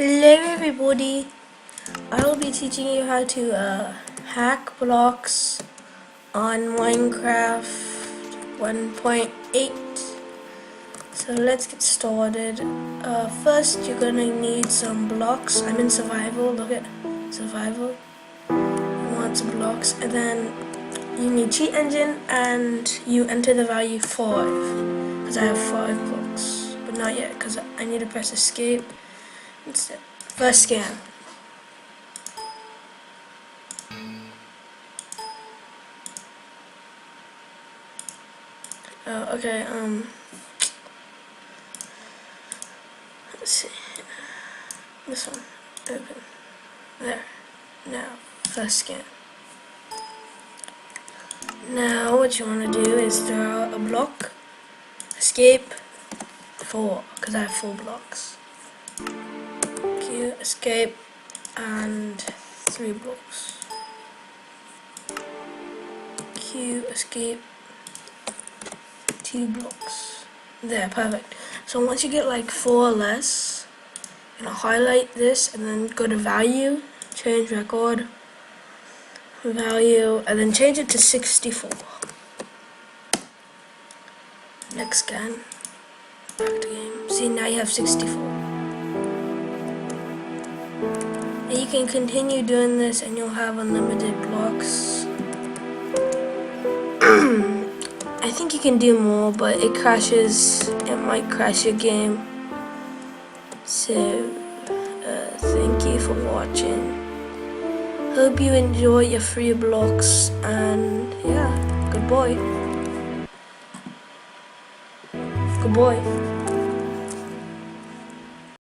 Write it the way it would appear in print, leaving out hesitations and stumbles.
Hello everybody, I will be teaching you how to hack blocks on Minecraft 1.8. So let's get started. First you're gonna need some blocks. I'm in survival, look at survival. You want some blocks, and then you need cheat engine and you enter the value 5 because I have 5 blocks, but not yet because I need to press escape. First scan. Okay, let's see. This one, open. There. Now, first scan. Now, what you want to do is throw out a block, escape, 4, because I have 4 blocks. Q, escape, and 3 blocks. Q, escape, 2 blocks. There, perfect. So once you get like 4 or less, you're gonna highlight this and then go to value, change record, value, and then change it to 64. Next scan, back to game. See, now you have 64. And you can continue doing this and you'll have unlimited blocks. I think you can do more, but it crashes. It might crash your game. So, thank you for watching. Hope you enjoy your free blocks, and yeah, good boy. Good boy.